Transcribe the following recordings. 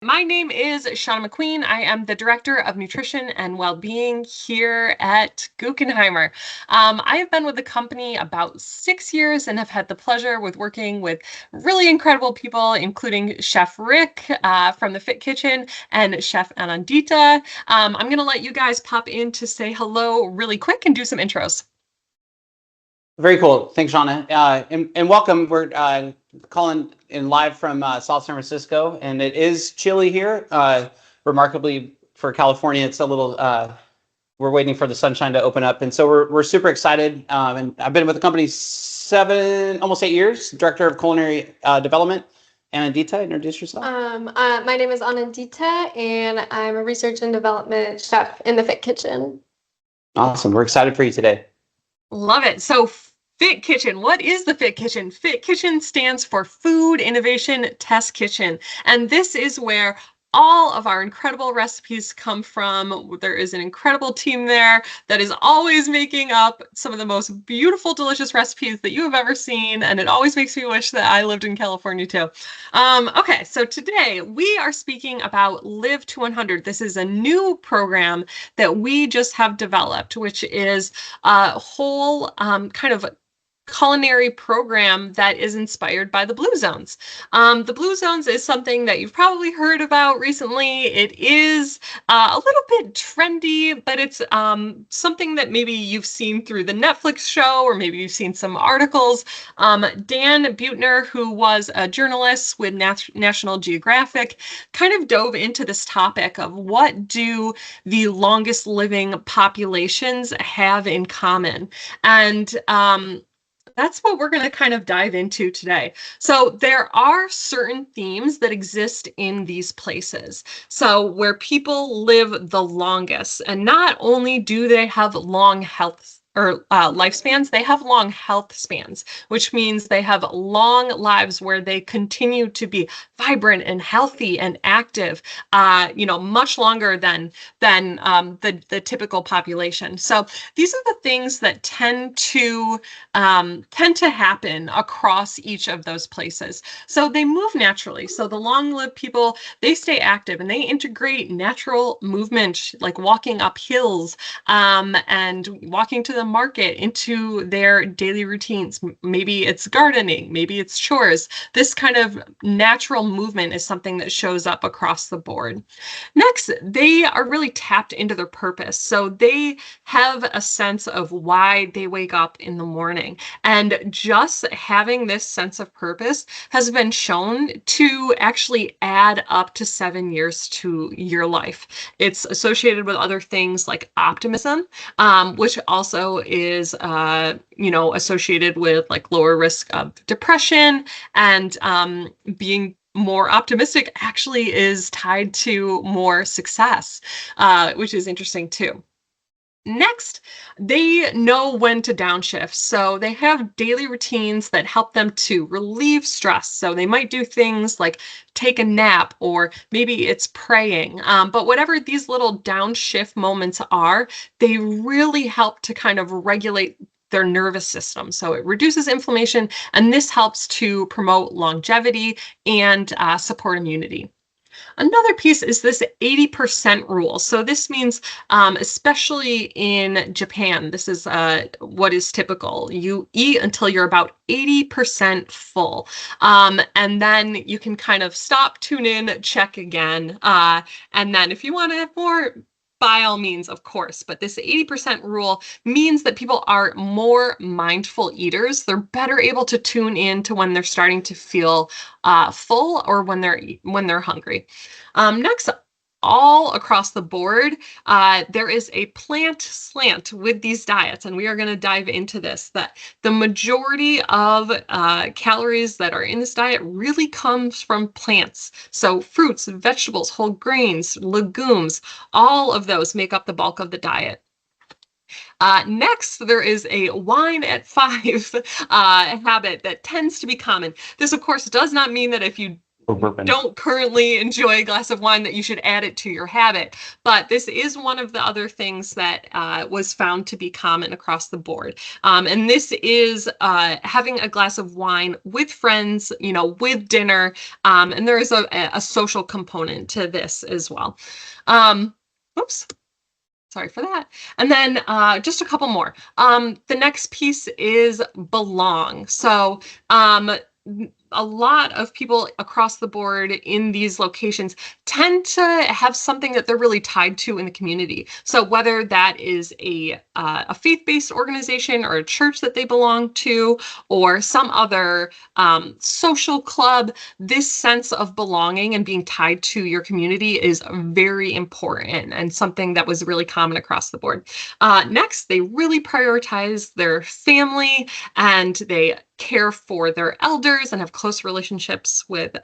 My name is Shauna McQueen. I am the Director of Nutrition and Wellbeing here at Guckenheimer. I have been with the company about 6 years and have had the pleasure with working with really incredible people, including Chef Rick from the f.i.t Kitchen and Chef Anandita. I'm going to let you guys pop in to say hello really quick and do some intros. Very cool. Thanks, Shauna. And welcome. We're calling in live from South San Francisco, and it is chilly here. Remarkably, for California, it's a little. We're waiting for the sunshine to open up, and so we're super excited. And I've been with the company almost 8 years. Director of Culinary Development. Anandita, introduce yourself. My name is Anandita, and I'm a research and development chef in the f.i.t Kitchen. Awesome. We're excited for you today. Love it. So f.i.t Kitchen. What is the f.i.t Kitchen? f.i.t Kitchen stands for Food Innovation Test Kitchen. And this is where all of our incredible recipes come from. There is an incredible team there that is always making up some of the most beautiful, delicious recipes that you have ever seen. And it always makes me wish that I lived in California too. Okay, so today we are speaking about Live to 100. This is a new program that we just have developed, which is a whole kind of culinary program that is inspired by the Blue Zones. The Blue Zones is something that you've probably heard about recently. It is a little bit trendy, but it's something that maybe you've seen through the Netflix show, or maybe you've seen some articles. Dan Buettner, who was a journalist with National Geographic, kind of dove into this topic of what do the longest living populations have in common. And that's what we're going to kind of dive into today. So there are certain themes that exist in these places. So where people live the longest, and not only do they have long health or lifespans, they have long health spans, which means they have long lives where they continue to be vibrant and healthy and active, much longer than the typical population. So these are the things that tend to happen across each of those places. So they move naturally. So the long-lived people, they stay active and they integrate natural movement, like walking up hills and walking to the market into their daily routines. Maybe it's gardening, maybe it's chores. This kind of natural movement is something that shows up across the board. Next, they are really tapped into their purpose. So they have a sense of why they wake up in the morning. And just having this sense of purpose has been shown to actually add up to 7 years to your life. It's associated with other things like optimism, which also is associated with like lower risk of depression, and being more optimistic actually is tied to more success, which is interesting too. Next, they know when to downshift. So they have daily routines that help them to relieve stress. So they might do things like take a nap, or maybe it's praying. But whatever these little downshift moments are, they really help to kind of regulate their nervous system. So it reduces inflammation, and this helps to promote longevity and support immunity. Another piece is this 80% rule. So this means, especially in Japan, this is what is typical. You eat until you're about 80% full. And then you can kind of stop, tune in, check again. And then if you want to have more, by all means, of course, but this 80% rule means that people are more mindful eaters. They're better able to tune in to when they're starting to feel full, or when they're hungry. Next, all across the board, there is a plant slant with these diets, and we are going to dive into this, that the majority of calories that are in this diet really comes from plants. So fruits, vegetables, whole grains, legumes, all of those make up the bulk of the diet. Next, there is a wine at 5 habit that tends to be common. This, of course, does not mean that if you don't currently enjoy a glass of wine, that you should add it to your habit. But this is one of the other things that was found to be common across the board. And this is having a glass of wine with friends, with dinner. And there is a social component to this as well. Oops. Sorry for that. And then just a couple more. The next piece is belong. So a lot of people across the board in these locations tend to have something that they're really tied to in the community. So whether that is a faith-based organization or a church that they belong to, or some other social club, this sense of belonging and being tied to your community is very important and something that was really common across the board. Next, they really prioritize their family, and they care for their elders and have close relationships with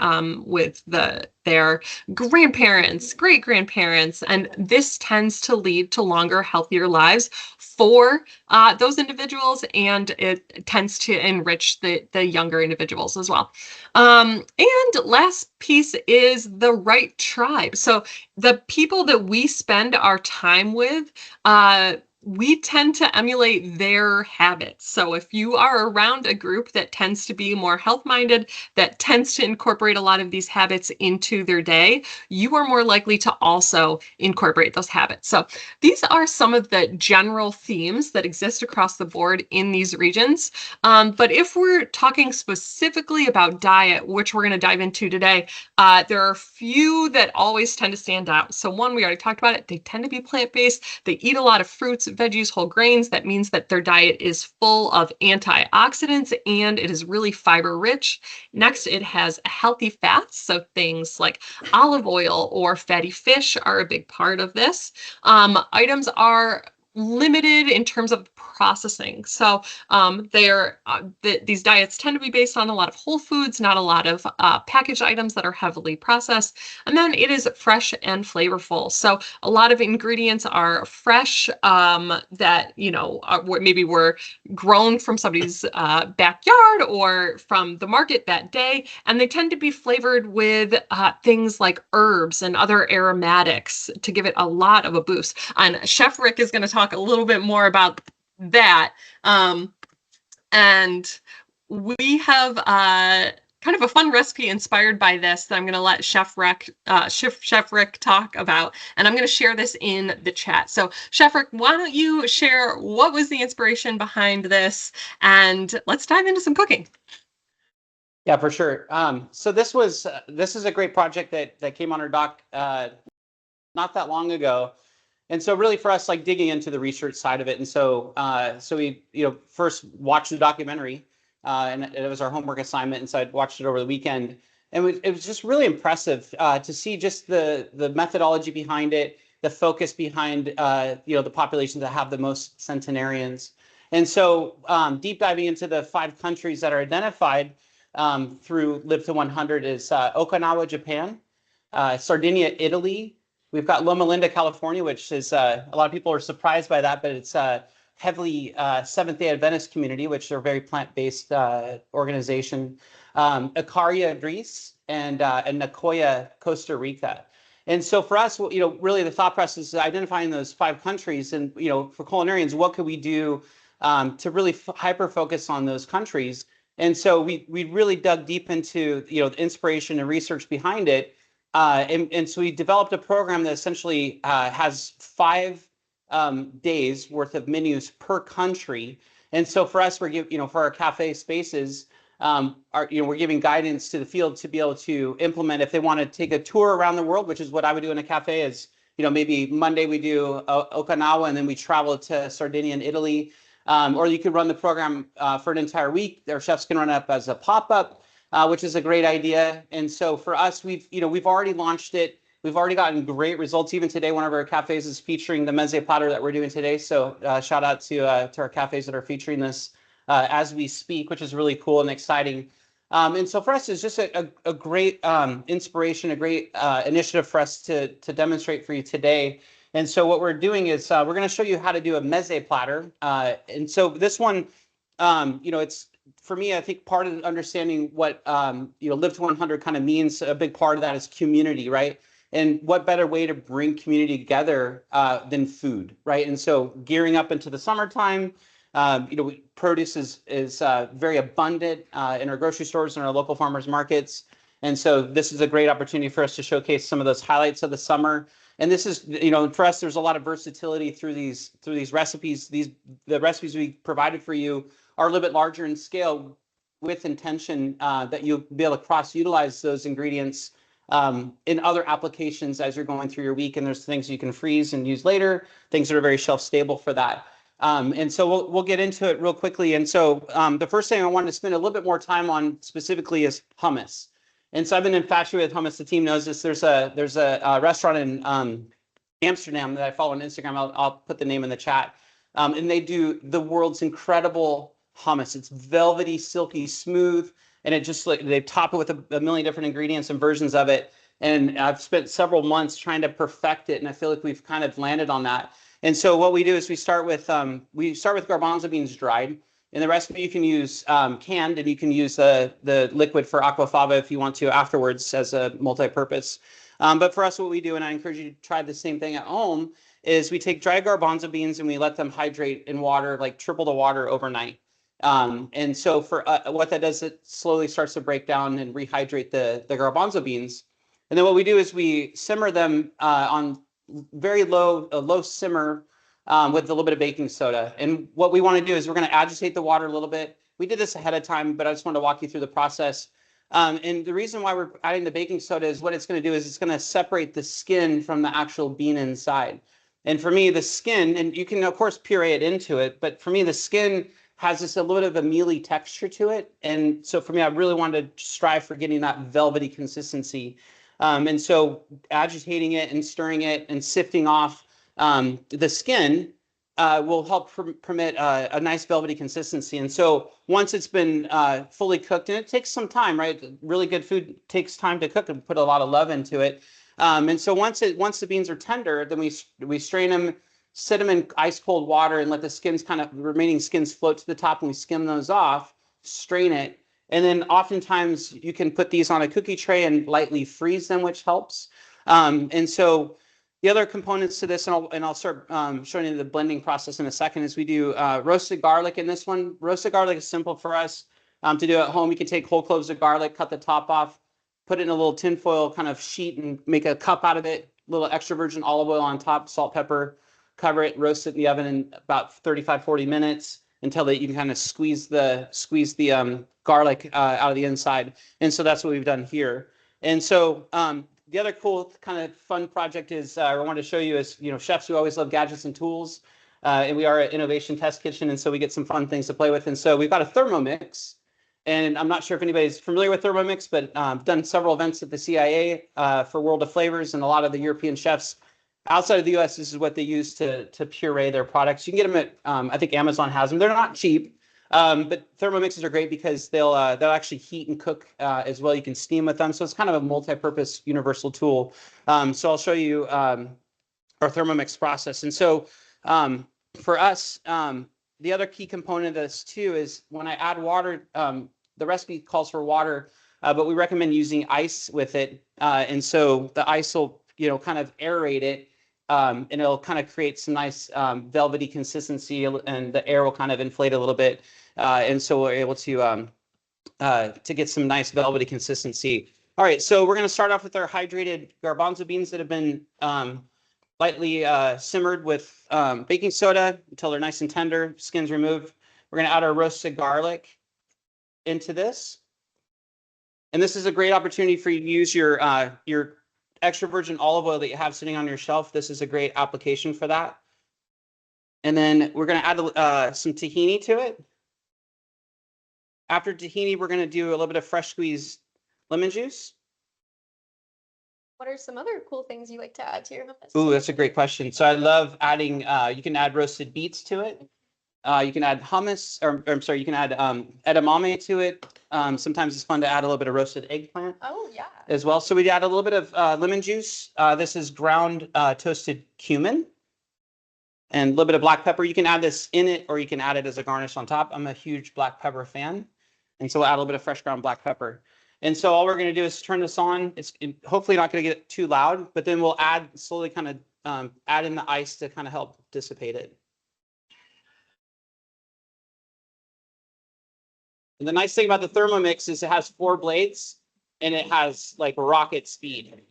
their grandparents, great-grandparents, and this tends to lead to longer, healthier lives for those individuals, and it tends to enrich the younger individuals as well. And last piece is the right tribe. So the people that we spend our time with, we tend to emulate their habits. So if you are around a group that tends to be more health-minded, that tends to incorporate a lot of these habits into their day, you are more likely to also incorporate those habits. So these are some of the general themes that exist across the board in these regions. But if we're talking specifically about diet, which we're going to dive into today, there are a few that always tend to stand out. So one, we already talked about it, they tend to be plant-based. They eat a lot of fruits, veggies, whole grains. That means that their diet is full of antioxidants and it is really fiber rich. Next, it has healthy fats. So things like olive oil or fatty fish are a big part of this. Items are limited in terms of processing. So these diets tend to be based on a lot of whole foods, not a lot of packaged items that are heavily processed. And then it is fresh and flavorful. So a lot of ingredients are fresh that, maybe were grown from somebody's backyard or from the market that day. And they tend to be flavored with things like herbs and other aromatics to give it a lot of a boost. And Chef Rick is going to talk a little bit more about that. And we have kind of a fun recipe inspired by this that I'm going to let Chef Rick talk about, and I'm going to share this in the chat. So Chef Rick, why don't you share what was the inspiration behind this, and let's dive into some cooking. Yeah, for sure. So this is a great project that came on our dock not that long ago. And so really for us, like digging into the research side of it. And so we, first watched the documentary and it was our homework assignment. And so I watched it over the weekend, and it was just really impressive to see just the methodology behind it, the focus behind, the populations that have the most centenarians. And so deep diving into the 5 countries that are identified through Live to 100 is Okinawa, Japan, Sardinia, Italy. We've got Loma Linda, California, which is a lot of people are surprised by that, but it's a heavily Seventh-day Adventist community, which are a very plant-based organization. Icaria, Greece, and Nicoya, Costa Rica. And so for us, really the thought process is identifying those 5 countries, and for culinarians, what could we do to really hyper focus on those countries? And so we really dug deep into the inspiration and research behind it. And so we developed a program that essentially has 5 days worth of menus per country. And so for us, for our cafe spaces, we're giving guidance to the field to be able to implement if they want to take a tour around the world, which is what I would do in a cafe. Is maybe Monday we do Okinawa and then we travel to Sardinia and Italy, or you could run the program for an entire week. Their chefs can run it up as a pop-up. Which is a great idea. And so for us, we've already launched it. We've already gotten great results. Even today, one of our cafes is featuring the meze platter that we're doing today. So shout out to our cafes that are featuring this as we speak, which is really cool and exciting. And so for us, it's just a great inspiration, a great initiative for us to demonstrate for you today. And so what we're doing is we're going to show you how to do a meze platter. And so this one, for me, I think part of understanding what Live to 100 kind of means, a big part of that is community, right? And what better way to bring community together than food, right? And so gearing up into the summertime, produce is very abundant in our grocery stores and our local farmers markets. And so this is a great opportunity for us to showcase some of those highlights of the summer. And this is, for us, there's a lot of versatility through these recipes. The recipes we provided for you are a little bit larger in scale with intention that you'll be able to cross-utilize those ingredients in other applications as you're going through your week. And there's things you can freeze and use later, things that are very shelf stable for that. And so we'll get into it real quickly. And so the first thing I wanted to spend a little bit more time on specifically is hummus. And so I've been infatuated with hummus. The team knows this. There's a restaurant in Amsterdam that I follow on Instagram. I'll put the name in the chat. And they do the world's incredible hummus. It's velvety, silky, smooth, and it just they top it with a million different ingredients and versions of it. And I've spent several months trying to perfect it, and I feel like we've kind of landed on that. And so what we do is we start with garbanzo beans dried. In the recipe, you can use canned, and you can use the liquid for aquafaba if you want to afterwards as a multi-purpose. But for us, what we do, and I encourage you to try the same thing at home, is we take dried garbanzo beans and we let them hydrate in water, like triple the water overnight. And so for what that does, it slowly starts to break down and rehydrate the garbanzo beans. And then what we do is we simmer them on very low simmer with a little bit of baking soda. And what we want to do is we're going to agitate the water a little bit. We did this ahead of time, but I just wanted to walk you through the process. And the reason why we're adding the baking soda is what it's going to do is it's going to separate the skin from the actual bean inside. And for me, the skin, and you can, of course, puree it into it, but for me, the skin has this a little bit of a mealy texture to it. And so for me, I really wanted to strive for getting that velvety consistency. And so agitating it and stirring it and sifting off the skin will help permit a nice velvety consistency. And so once it's been fully cooked, and it takes some time, right? Really good food takes time to cook and put a lot of love into it. And so once the beans are tender, then we strain them, set them in ice cold water, and let the remaining skins float to the top, and we skim those off, strain it. And then oftentimes you can put these on a cookie tray and lightly freeze them, which helps. And so the other components to this, and I'll start showing you the blending process in a second, is we do roasted garlic in this one. Roasted garlic is simple for us to do at home. You can take whole cloves of garlic, cut the top off, put it in a little tinfoil kind of sheet and make a cup out of it, a little extra virgin olive oil on top, salt, pepper, cover it, roast it in the oven in about 35, 40 minutes until you can kind of squeeze the garlic out of the inside. And so that's what we've done here. And so the other cool kind of fun project is I wanted to show you is, chefs who always love gadgets and tools. And we are an innovation test kitchen, and so we get some fun things to play with. And so we've got a Thermomix. And I'm not sure if anybody's familiar with Thermomix, but I've done several events at the CIA for World of Flavors, and a lot of the European chefs outside of the US, this is what they use to puree their products. You can get them at, I think Amazon has them. They're not cheap, but Thermomixes are great because they'll actually heat and cook as well. You can steam with them. So it's kind of a multi-purpose universal tool. So I'll show you our Thermomix process. And so for us, the other key component of this too is when I add water, the recipe calls for water, but we recommend using ice with it. And so the ice will, kind of aerate it, and it'll kind of create some nice velvety consistency, and the air will kind of inflate a little bit. And so we're able to get some nice velvety consistency. All right, so we're going to start off with our hydrated garbanzo beans that have been lightly simmered with baking soda until they're nice and tender, skin's removed. We're going to add our roasted garlic into this. And this is a great opportunity for you to use your extra virgin olive oil that you have sitting on your shelf. This is a great application for that. And then we're going to add some tahini to it. After tahini, we're going to do a little bit of fresh squeezed lemon juice. What are some other cool things you like to add to your hummus? Ooh, that's a great question. So I love adding, you can add roasted beets to it. You can add hummus, you can add edamame to it. Sometimes it's fun to add a little bit of roasted eggplant. Oh, yeah. As well. So we add a little bit of lemon juice. This is ground toasted cumin and a little bit of black pepper. You can add this in it, or you can add it as a garnish on top. I'm a huge black pepper fan. And so we'll add a little bit of fresh ground black pepper. And so all we're going to do is turn this on. It's hopefully not going to get too loud, but then we'll add slowly kind of add in the ice to kind of help dissipate it. And the nice thing about the Thermomix is it has 4 blades and it has like rocket speed.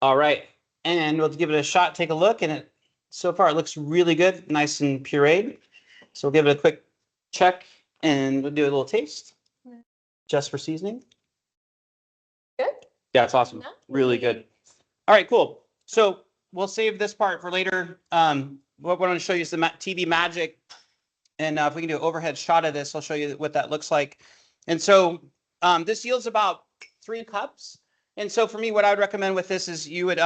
All right, and we'll give it a shot, take a look, and so far it looks really good, nice and pureed. So we'll give it a quick check and we'll do a little taste just for seasoning. Good. Yeah, it's awesome. Nice. Really good. All right, cool. So we'll save this part for later. What I want to show you is the TV magic. And if we can do an overhead shot of this, I'll show you what that looks like. And so this yields about 3 cups. And so for me, what I would recommend with this is you would,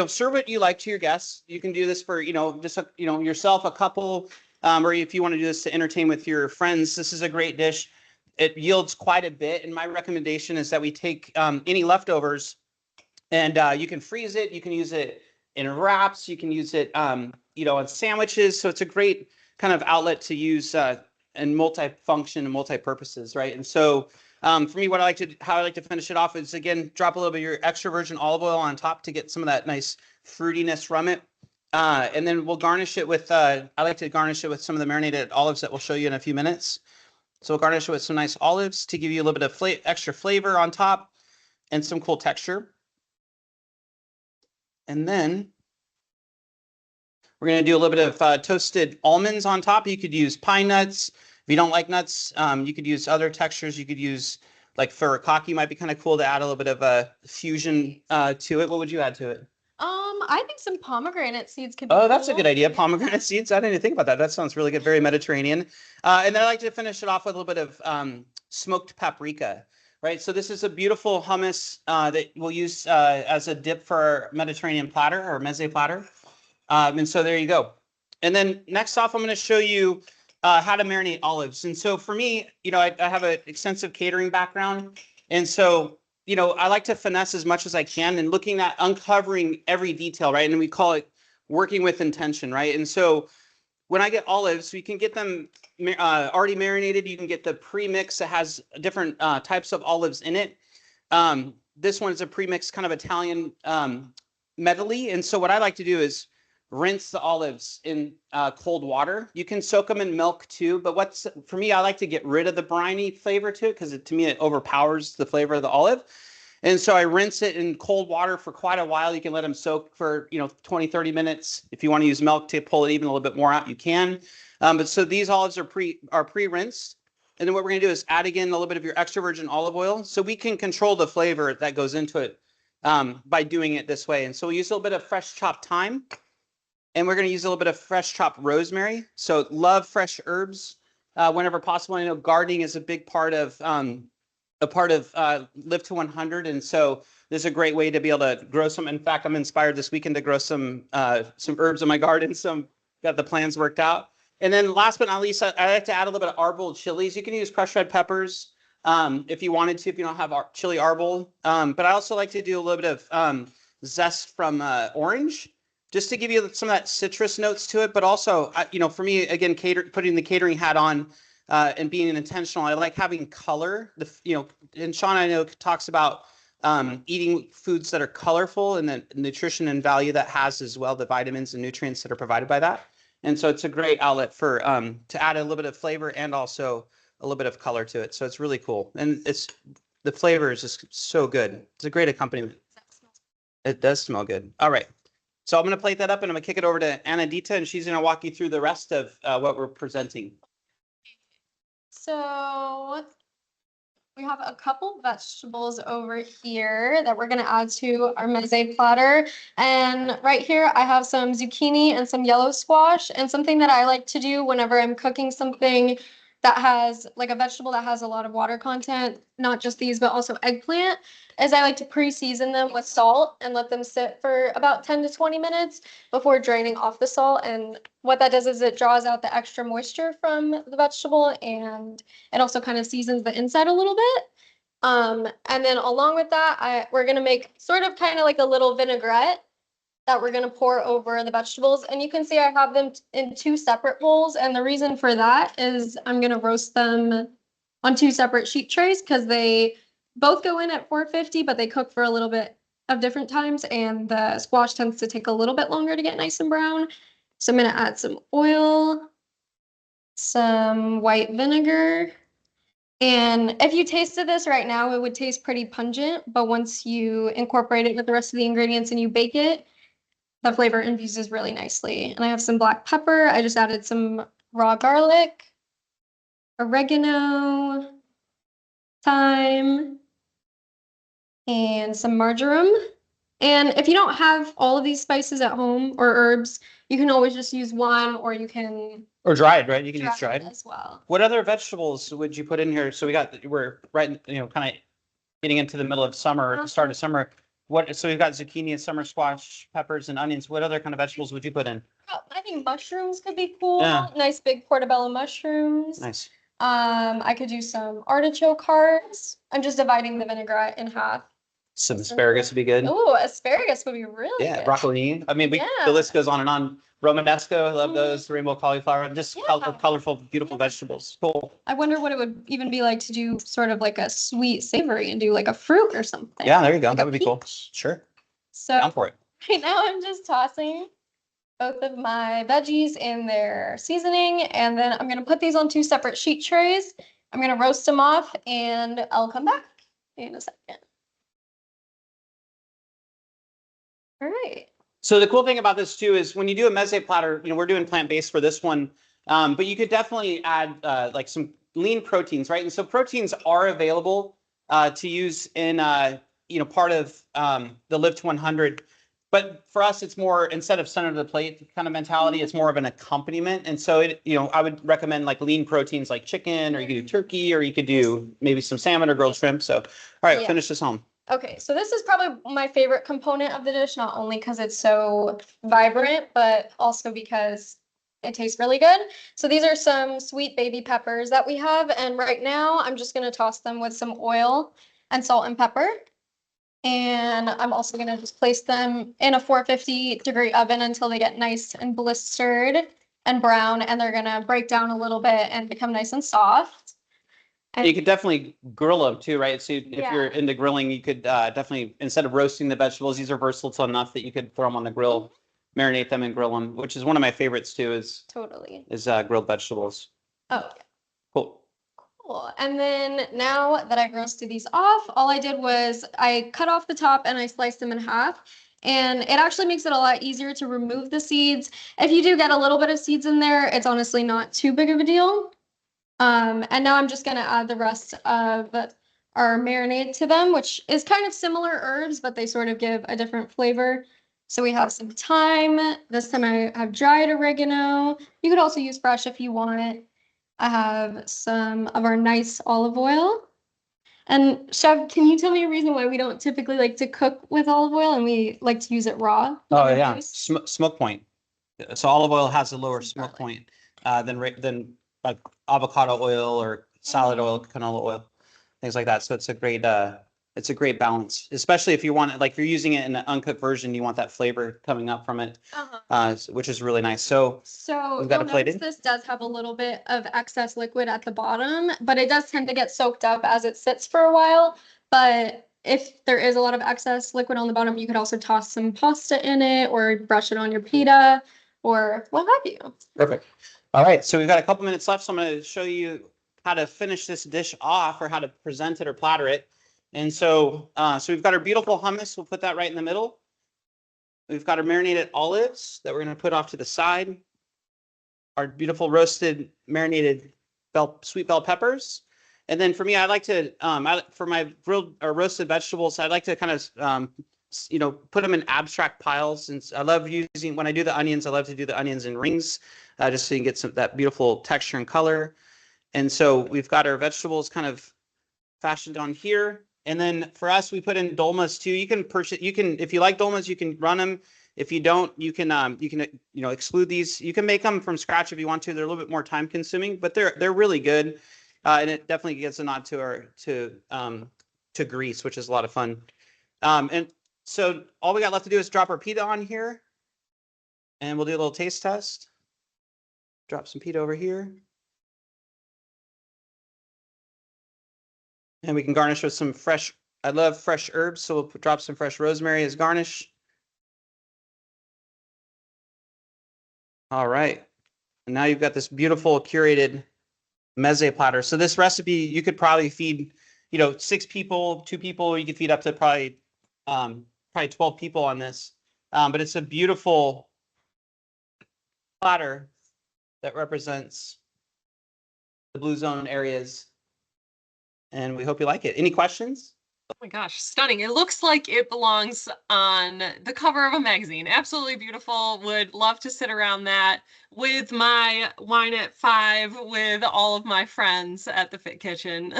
serve what you like to your guests. You can do this for, just, yourself, a couple, or if you want to do this to entertain with your friends, this is a great dish. It yields quite a bit. And my recommendation is that we take any leftovers and you can freeze it. You can use it in wraps. You can use it, on sandwiches. So it's a great kind of outlet to use and multi-function and multi-purposes, right? And so for me, how I like to finish it off is, again, drop a little bit of your extra virgin olive oil on top to get some of that nice fruitiness from it. And then we'll garnish it with, I like to garnish it with some of the marinated olives that we'll show you in a few minutes. So we'll garnish it with some nice olives to give you a little bit of extra flavor on top and some cool texture. And then we're going to do a little bit of toasted almonds on top. You could use pine nuts. If you don't like nuts, you could use other textures. You could use like furikake, might be kind of cool to add a little bit of a fusion to it. What would you add to it? I think some pomegranate seeds could be Oh, that's cool. a good idea. Pomegranate seeds. I didn't even think about that. That sounds really good. Very Mediterranean. And then I like to finish it off with a little bit of smoked paprika. Right. So this is a beautiful hummus that we'll use as a dip for our Mediterranean platter or meze platter. And so there you go. And then next off, I'm going to show you how to marinate olives. And so for me, I have an extensive catering background. And so, I like to finesse as much as I can and looking at uncovering every detail, right? And we call it working with intention, right? And so when I get olives, you can get them already marinated. You can get the pre-mix that has different types of olives in it. This one is a pre-mix kind of Italian medley. And so what I like to do is rinse the olives in cold water. You can soak them in milk too, but for me, I like to get rid of the briny flavor to it because to me, it overpowers the flavor of the olive. And so I rinse it in cold water for quite a while. You can let them soak for 20, 30 minutes. If you want to use milk to pull it even a little bit more out, you can. But so these olives are pre-rinsed. And then what we're going to do is add again a little bit of your extra virgin olive oil so we can control the flavor that goes into it by doing it this way. And so we use a little bit of fresh chopped thyme. And we're going to use a little bit of fresh chopped rosemary. So love fresh herbs whenever possible. I know gardening is a big part of Live to 100, and so this is a great way to be able to grow some. In fact, I'm inspired this weekend to grow some herbs in my garden. Got the plans worked out. And then last but not least, I like to add a little bit of arbol chilies. You can use crushed red peppers if you wanted to, if you don't have chili arbol. But I also like to do a little bit of zest from orange, just to give you some of that citrus notes to it. But also, for me, again, putting the catering hat on and being intentional, I like having color. And Shauna, I know, talks about eating foods that are colorful and the nutrition and value that has as well, the vitamins and nutrients that are provided by that. And so it's a great outlet for to add a little bit of flavor and also a little bit of color to it. So it's really cool. And the flavor is just so good. It's a great accompaniment. It does smell good. All right. So I'm going to plate that up and I'm going to kick it over to Anandita, and she's going to walk you through the rest of what we're presenting. So we have a couple vegetables over here that we're going to add to our meze platter. And right here, I have some zucchini and some yellow squash. And something that I like to do whenever I'm cooking something that has like a vegetable that has a lot of water content, not just these, but also eggplant, is I like to pre-season them with salt and let them sit for about 10 to 20 minutes before draining off the salt. And what that does is it draws out the extra moisture from the vegetable, and it also kind of seasons the inside a little bit. And then along with that, we're gonna make sort of kind of like a little vinaigrette that we're gonna pour over the vegetables. And you can see I have them in two separate bowls. And the reason for that is I'm gonna roast them on two separate sheet trays because they both go in at 450, but they cook for a little bit of different times. And the squash tends to take a little bit longer to get nice and brown. So I'm gonna add some oil, some white vinegar. And if you tasted this right now, it would taste pretty pungent, but once you incorporate it with the rest of the ingredients and you bake it, the flavor infuses really nicely. And I have some black pepper. I just added some raw garlic, oregano, thyme, and some marjoram. And if you don't have all of these spices at home or herbs, you can always just use one, or you can Or dried, right? You can use dry it dried. as well. What other vegetables would you put in here? So we're right, kind of getting into the middle of summer, start of summer. So we've got zucchini, summer squash, peppers, and onions. What other kind of vegetables would you put in? Oh, I think mushrooms could be cool. Yeah. Nice big portobello mushrooms. Nice. I could do some artichoke hearts. I'm just dividing the vinaigrette in half. Some asparagus would be good. Oh, asparagus would be really Yeah, good. broccoli. I mean, Yeah. the list goes on and on. Romanesco, I love those. Rainbow cauliflower, just colorful, beautiful vegetables. Cool. I wonder what it would even be like to do sort of like a sweet savory and do like a fruit or something. Yeah, there you go. Like That would be cool. Sure. So Down for it. right now I'm just tossing both of my veggies in their seasoning, and then I'm gonna put these on two separate sheet trays. I'm gonna roast them off, and I'll come back in a second. All right. So the cool thing about this too is when you do a meze platter, we're doing plant-based for this one, but you could definitely add like some lean proteins, right? And so proteins are available to use in part of the Live to 100. But for us, it's more, instead of center of the plate kind of mentality, it's more of an accompaniment. And so I would recommend like lean proteins like chicken, or you could do turkey, or you could do maybe some salmon or grilled shrimp. So all right, Yeah. Finish this home. Okay, so this is probably my favorite component of the dish, not only because it's so vibrant, but also because it tastes really good. So these are some sweet baby peppers that we have, and right now I'm just gonna toss them with some oil and salt and pepper. And I'm also gonna just place them in a 450-degree oven until they get nice and blistered and brown, and they're gonna break down a little bit and become nice and soft. You could definitely grill them too, right? So if Yeah. you're into grilling, you could definitely, instead of roasting the vegetables, these are versatile enough that you could throw them on the grill, marinate them and grill them, which is one of my favorites too, is Totally. grilled vegetables. Oh, yeah. Cool. Cool. And then now that I've roasted these off, all I did was I cut off the top and I sliced them in half. And it actually makes it a lot easier to remove the seeds. If you do get a little bit of seeds in there, it's honestly not too big of a deal. And now I'm just gonna add the rest of our marinade to them, which is kind of similar herbs, but they sort of give a different flavor. So we have some thyme. This time I have dried oregano. You could also use fresh if you want. I have some of our nice olive oil. And Chef, can you tell me a reason why we don't typically like to cook with olive oil and we like to use it raw? Oh yeah, smoke point. So olive oil has a lower smoke point than like avocado oil or salad oil, canola oil, things like that. So it's a great balance, especially if you want it, like if you're using it in an uncooked version, you want that flavor coming up from it, which is really nice. So we've got you'll it plated. notice this does have a little bit of excess liquid at the bottom, but it does tend to get soaked up as it sits for a while. But if there is a lot of excess liquid on the bottom, you could also toss some pasta in it or brush it on your pita or what have you. Perfect. All right, so we've got a couple minutes left, so I'm going to show you how to finish this dish off, or how to present it or platter it. And so we've got our beautiful hummus. We'll put that right in the middle. We've got our marinated olives that we're going to put off to the side. Our beautiful roasted marinated sweet bell peppers. And then for me, I like to, for my grilled or roasted vegetables, I like to kind of, put them in abstract piles. And I love using, when I do the onions, I love to do the onions in rings, just so you can get that beautiful texture and color. And so we've got our vegetables kind of fashioned on here. And then for us, we put in dolmas too. You can purchase, if you like dolmas, you can run them. If you don't, you can exclude these. You can make them from scratch if you want to. They're a little bit more time consuming, but they're really good. And it definitely gets a nod to Greece, which is a lot of fun. And so all we got left to do is drop our pita on here, and we'll do a little taste test. Drop some pita over here. And we can garnish with some fresh, I love fresh herbs, so we'll drop some fresh rosemary as garnish. All right. And now you've got this beautiful curated meze platter. So this recipe, you could probably feed, 6 people, 2 people. You could feed up to probably 12 people on this. But it's a beautiful platter that represents the blue zone areas. And we hope you like it. Any questions? Oh my gosh, stunning. It looks like it belongs on the cover of a magazine. Absolutely beautiful. Would love to sit around that with my wine at 5 with all of my friends at the Fit Kitchen.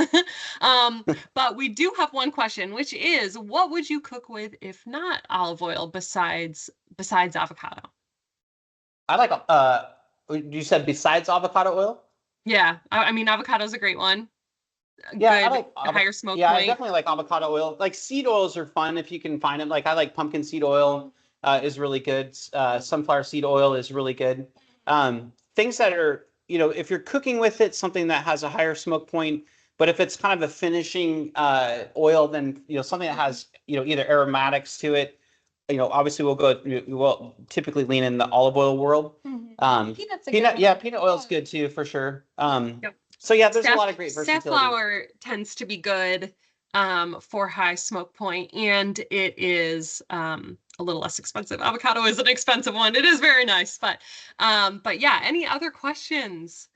But we do have one question, which is, what would you cook with if not olive oil besides avocado? I like, you said besides avocado oil? Yeah, I mean, avocado is a great one. Yeah, Good, I like higher smoke yeah, I point. definitely like avocado oil. Like seed oils are fun if you can find them. Like I like pumpkin seed oil is really good. Sunflower seed oil is really good. Things that are, if you're cooking with it, something that has a higher smoke point, but if it's kind of a finishing oil, then something that has either aromatics to it. Obviously we'll typically lean in the olive oil world. Peanuts. Peanut oil's good too for sure. Yep. So yeah, there's a lot of great versatility. Safflower tends to be good for high smoke point, and it is a little less expensive. Avocado is an expensive one. It is very nice, but yeah, any other questions?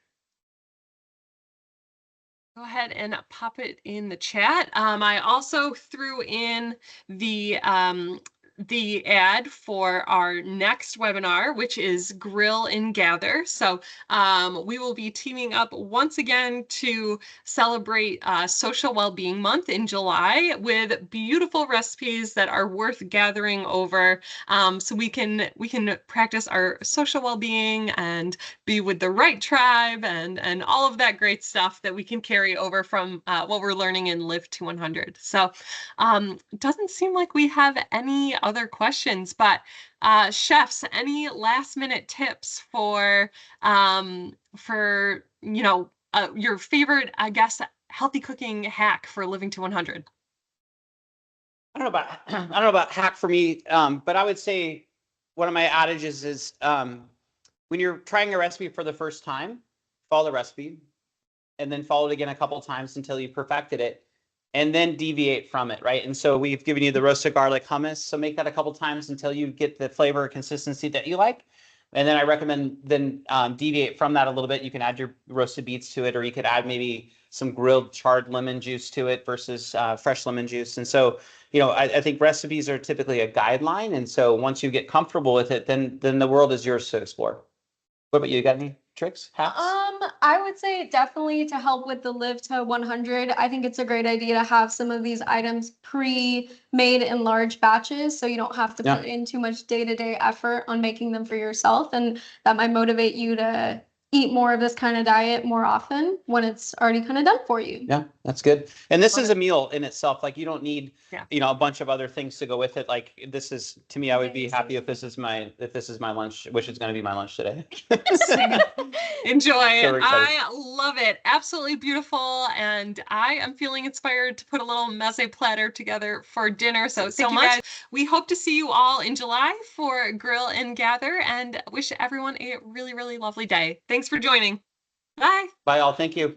Go ahead and pop it in the chat. I also threw in the ad for our next webinar, which is Grill and Gather. So we will be teaming up once again to celebrate Social Wellbeing Month in July with beautiful recipes that are worth gathering over, so we can practice our social well-being and be with the right tribe and all of that great stuff that we can carry over from what we're learning in Live to 100. So it doesn't seem like we have any other questions, but chefs, any last minute tips for your favorite, I guess, healthy cooking hack for living to 100? I don't know about hack for me, but I would say one of my adages is when you're trying a recipe for the first time, follow the recipe and then follow it again a couple times until you perfected it, and then deviate from it, right? And so we've given you the roasted garlic hummus, so make that a couple times until you get the flavor or consistency that you like. And then I recommend then deviate from that a little bit. You can add your roasted beets to it, or you could add maybe some grilled charred lemon juice to it versus fresh lemon juice. And so, I think recipes are typically a guideline. And so once you get comfortable with it, then the world is yours to explore. What about you? Got any tricks, hacks? I would say definitely to help with the Live to 100. I think it's a great idea to have some of these items pre-made in large batches, so you don't have to put in too much day-to-day effort on making them for yourself, and that might motivate you to eat more of this kind of diet more often when it's already kind of done for you. Yeah, that's good. And this is a meal in itself. Like you don't need, a bunch of other things to go with it. Like this is, to me, I would be happy if this is my lunch, which is going to be my lunch today. Enjoy. I love it. Absolutely beautiful. And I am feeling inspired to put a little meze platter together for dinner. So thank you guys. We hope to see you all in July for Grill and Gather, and wish everyone a really, really lovely day. Thanks for joining. Bye. Bye all. Thank you.